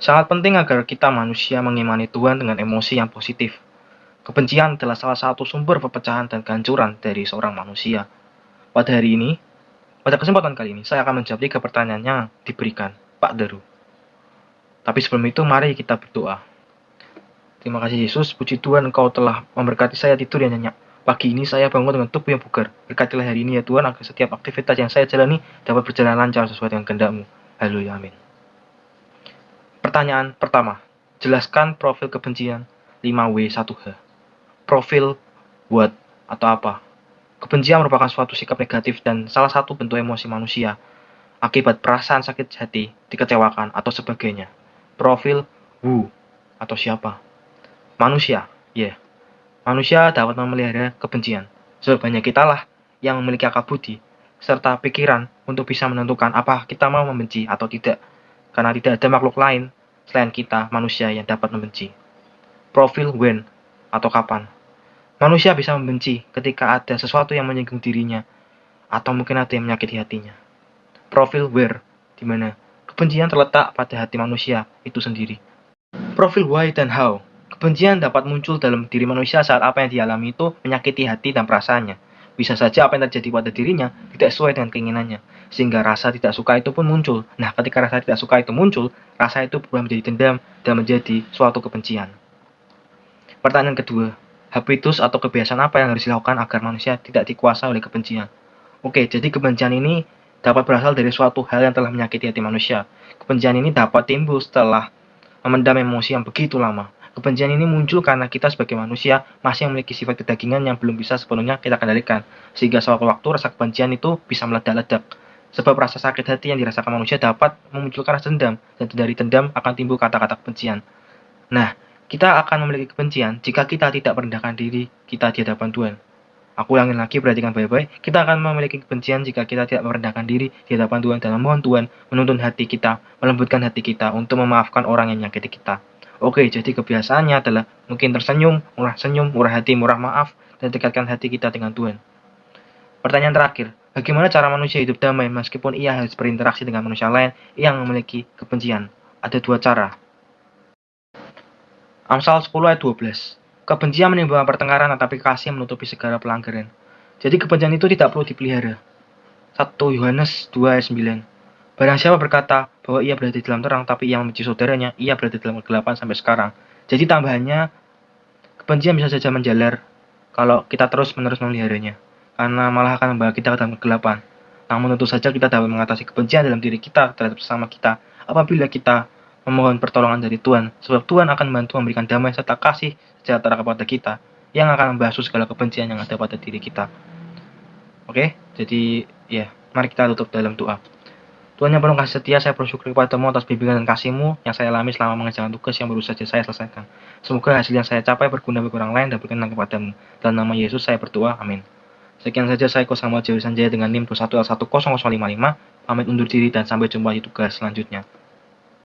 Sangat penting agar kita manusia mengimani Tuhan dengan emosi yang positif. Kebencian adalah salah satu sumber perpecahan dan kehancuran dari seorang manusia. Pada kesempatan kali ini, saya akan menjawab 3 pertanyaan yang diberikan Pak Daru. Tapi sebelum itu, mari kita berdoa. Terima kasih Yesus, puji Tuhan Engkau telah memberkati saya tidur yang nyenyak. Pagi ini saya bangun dengan tubuh yang bugar. Berkatilah hari ini ya Tuhan, agar setiap aktivitas yang saya jalani dapat berjalan lancar sesuai dengan kehendak-Mu. Haleluya, amin. Pertanyaan pertama, jelaskan profil kebencian 5W1H. Profil buat atau apa? Kebencian merupakan suatu sikap negatif dan salah satu bentuk emosi manusia akibat perasaan sakit hati, dikecewakan, atau sebagainya. Profil who atau siapa? Manusia, ya. Manusia dapat memelihara kebencian. Sebab hanya kitalah yang memiliki akal budi serta pikiran untuk bisa menentukan apa kita mau membenci atau tidak. Karena tidak ada makhluk lain selain kita, manusia, yang dapat membenci. Profil when atau kapan? Manusia bisa membenci ketika ada sesuatu yang menyinggung dirinya atau mungkin ada yang menyakiti hatinya. Profil where, di mana kebencian terletak pada hati manusia itu sendiri. Profil why dan how. Kebencian dapat muncul dalam diri manusia saat apa yang dialami itu menyakiti hati dan perasaannya. Bisa saja apa yang terjadi pada dirinya tidak sesuai dengan keinginannya, sehingga rasa tidak suka itu pun muncul. Nah, ketika rasa tidak suka itu muncul, rasa itu berubah menjadi dendam dan menjadi suatu kebencian. Pertanyaan kedua, habitus atau kebiasaan apa yang harus dilakukan agar manusia tidak dikuasai oleh kebencian? Oke, jadi kebencian ini dapat berasal dari suatu hal yang telah menyakiti hati manusia. Kebencian ini dapat timbul setelah memendam emosi yang begitu lama. Kebencian ini muncul karena kita sebagai manusia masih memiliki sifat kedagingan yang belum bisa sepenuhnya kita kendalikan, sehingga suatu waktu rasa kebencian itu bisa meledak-ledak. Sebab rasa sakit hati yang dirasakan manusia dapat memunculkan rasa dendam, dan dari dendam akan timbul kata-kata kebencian. Nah, kita akan memiliki kebencian jika kita tidak merendahkan diri kita di hadapan Tuhan. Aku ulangin lagi, perhatikan baik-baik. Kita akan memiliki kebencian jika kita tidak merendahkan diri di hadapan Tuhan dan memohon Tuhan menuntun hati kita, melembutkan hati kita untuk memaafkan orang yang menyakiti kita. Oke, jadi kebiasaannya adalah mungkin tersenyum, murah hati, murah maaf, dan dekatkan hati kita dengan Tuhan. Pertanyaan terakhir, bagaimana cara manusia hidup damai meskipun ia harus berinteraksi dengan manusia lain yang memiliki kebencian? Ada 2 cara. Amsal 10 ayat 12. Kebencian menimbulkan pertengkaran tetapi kasih menutupi segala pelanggaran. Jadi kebencian itu tidak perlu dipelihara. 1 Yohanes 2 ayat 9. Barang siapa berkata bahwa ia berada di dalam terang tapi ia membenci saudaranya, ia berada dalam kegelapan sampai sekarang. Jadi tambahannya, kebencian bisa saja menjalar kalau kita terus-menerus memeliharanya, karena malah akan membawa kita ke dalam kegelapan. Namun tentu saja kita dapat mengatasi kebencian dalam diri kita terhadap sesama kita apabila kita memohon pertolongan dari Tuhan, sebab Tuhan akan membantu memberikan damai serta kasih sejahtera kepada kita yang akan membasuh segala kebencian yang ada pada diri kita. Oke, jadi ya, mari kita tutup dalam doa. Tuhan yang penuh kasih setia, saya bersyukur kepadamu atas bimbingan dan kasih-Mu yang saya alami selama mengerjakan tugas yang baru saja saya selesaikan. Semoga hasil yang saya capai berguna bagi orang lain dan berkenan kepadamu. Dalam nama Yesus saya berdoa, amin. Sekian saja saya Kosamuel Jawi Sanjaya dengan NIM 21L10055. Pamit undur diri dan sampai jumpa di tugas selanjutnya.